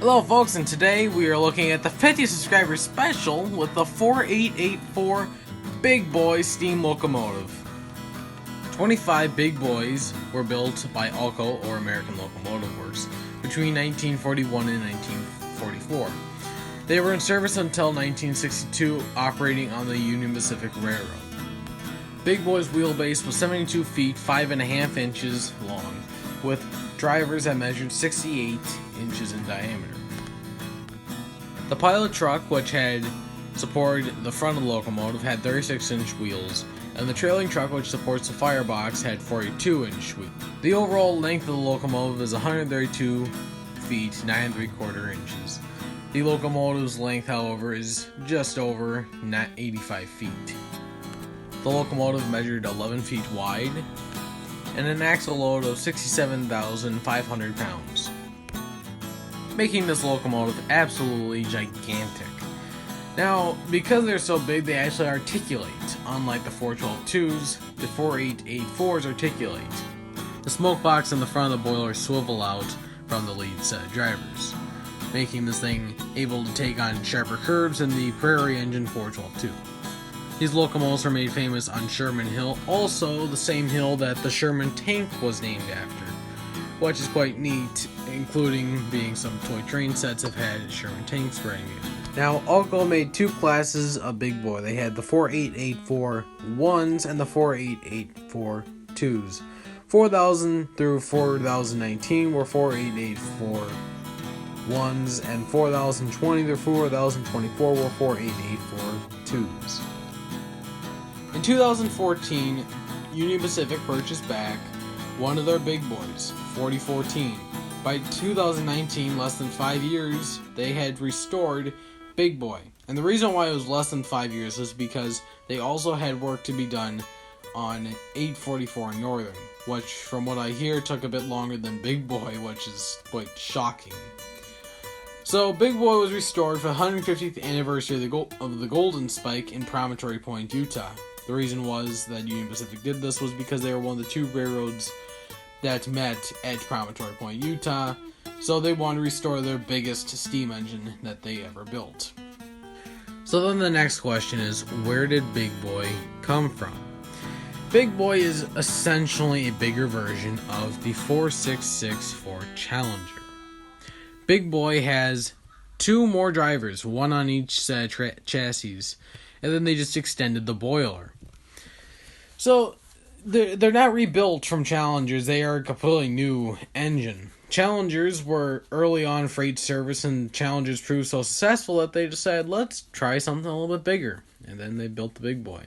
Hello folks, and today we are looking at the 50 subscriber special with the 4884 Big Boy steam locomotive. 25 Big Boys were built by ALCO, or American Locomotive Works, between 1941 and 1944. They were in service until 1962, operating on the Union Pacific Railroad. Big Boy's wheelbase was 72 feet 5.5 inches long, with drivers that measured 68 inches in diameter. The pilot truck, which had supported the front of the locomotive, had 36-inch wheels, and the trailing truck, which supports the firebox, had 42-inch wheels. The overall length of the locomotive is 132 feet 9 3/4 inches. The locomotive's length, however, is just over 85 feet. The locomotive measured 11 feet wide and an axle load of 67,500 pounds, making this locomotive absolutely gigantic. Now, because they're so big, they actually articulate. Unlike the 412-2s, the 4884s articulate. The smoke box in the front of the boiler swivel out from the lead set of drivers, making this thing able to take on sharper curves than the Prairie Engine 412-2. These locomotives are made famous on Sherman Hill, also the same hill that the Sherman tank was named after, which is quite neat, including being some toy train sets have had Sherman tanks spraying it. Now, ALCO made two classes of Big Boy. They had the 4884 1s and the 4884 2s. 4000 through 4019 were 4884 1s, and 4020 through 4024 were 4884 2s. In 2014, Union Pacific purchased back one of their Big Boys, 4014. By 2019, less than 5 years, they had restored Big Boy. And the reason why it was less than 5 years was because they also had work to be done on 844 Northern, which, from what I hear, took a bit longer than Big Boy, which is quite shocking. So, Big Boy was restored for the 150th anniversary of the Golden Spike in Promontory Point, Utah. The reason was that Union Pacific did this was because they were one of the two railroads that met at Promontory Point, Utah, so they wanted to restore their biggest steam engine that they ever built. So then the next question is, where did Big Boy come from? Big Boy is essentially a bigger version of the 4664 Challenger. Big Boy has two more drivers, one on each set of chassis, and then they just extended the boiler. So, they're not rebuilt from Challengers, they are a completely new engine. Challengers were early on freight service, and Challengers proved so successful that they decided, let's try something a little bit bigger. And then they built the Big Boy.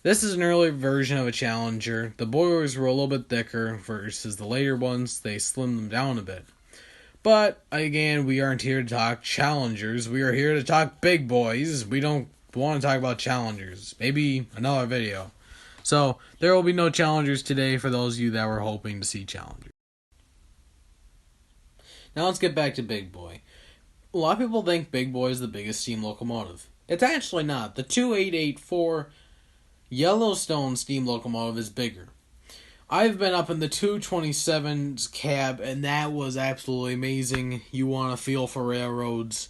This is an early version of a Challenger. The boilers were a little bit thicker versus the later ones. They slimmed them down a bit. But, again, we aren't here to talk Challengers. We are here to talk Big Boys. We don't want to talk about Challengers. Maybe another video. So, there will be no Challengers today for those of you that were hoping to see Challengers. Now let's get back to Big Boy. A lot of people think Big Boy is the biggest steam locomotive. It's actually not. The 2884 Yellowstone steam locomotive is bigger. I've been up in the 227's cab, and that was absolutely amazing. You want to feel for railroads,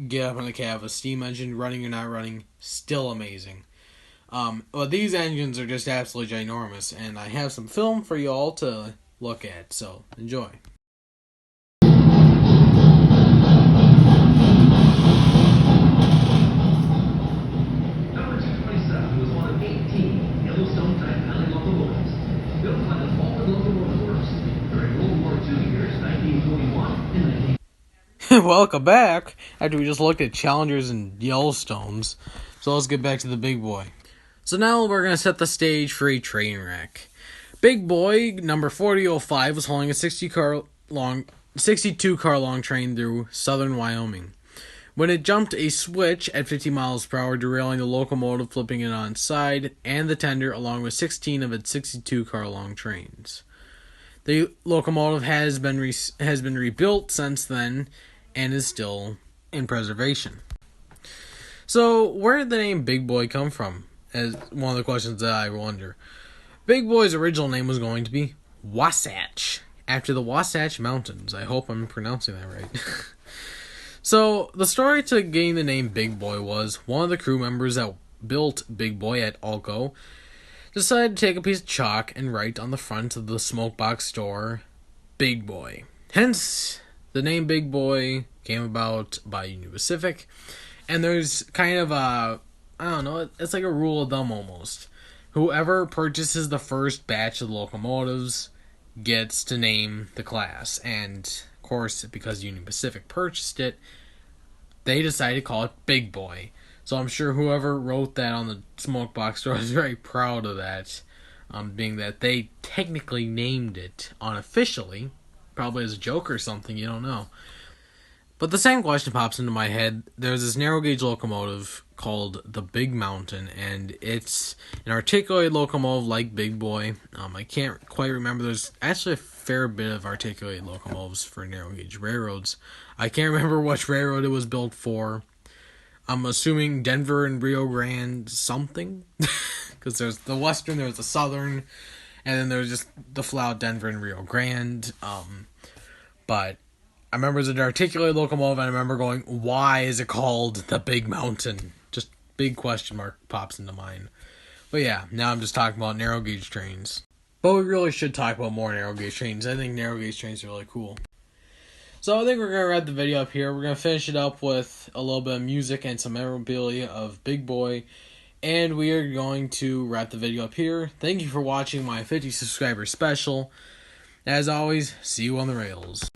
get up in a cab, a steam engine, running or not running, still amazing. But these engines are just absolutely ginormous, and I have some film for you all to look at, so enjoy. Number 227 was one of 18 Yellowstone type locomotives built by the Falcon Locomotive Works during World War II years 1941 and 19... Welcome back, after we just looked at Challengers and Yellowstones. So let's get back to the Big Boy. So now we're going to set the stage for a train wreck. Big Boy, number 4005, was hauling a 62 car long train through southern Wyoming, when it jumped a switch at 50 miles per hour, derailing the locomotive, flipping it on its side, and the tender, along with 16 of its 62 car long trains. The locomotive has been rebuilt since then, and is still in preservation. So, where did the name Big Boy come from? As one of the questions that I wonder. Big Boy's original name was going to be Wasatch, after the Wasatch Mountains. I hope I'm pronouncing that right. So, the story to getting the name Big Boy was one of the crew members that built Big Boy at Alco decided to take a piece of chalk and write on the front of the smoke box store, Big Boy. Hence, the name Big Boy came about by Union Pacific. And there's kind of a, I don't know, it's like a rule of thumb almost. Whoever purchases the first batch of the locomotives gets to name the class. And, of course, because Union Pacific purchased it, they decided to call it Big Boy. So I'm sure whoever wrote that on the smoke box store is very proud of that, being that they technically named it unofficially, probably as a joke or something, you don't know. But the same question pops into my head. There's this narrow gauge locomotive called the Big Mountain, and it's an articulated locomotive like Big Boy. I can't quite remember. There's actually a fair bit of articulated locomotives for narrow gauge railroads. I can't remember which railroad it was built for. I'm assuming Denver and Rio Grande something, because there's the Western, there's the Southern, and then there's just the flat Denver and Rio Grande. But I remember it's an articulated locomotive, and I remember going, why is it called the Big Mountain? Just big question mark pops into mind. But yeah, now I'm just talking about narrow gauge trains. But we really should talk about more narrow gauge trains. I think narrow gauge trains are really cool. So I think we're going to wrap the video up here. We're going to finish it up with a little bit of music and some memorabilia of Big Boy. And we are going to wrap the video up here. Thank you for watching my 50 subscriber special. As always, see you on the rails.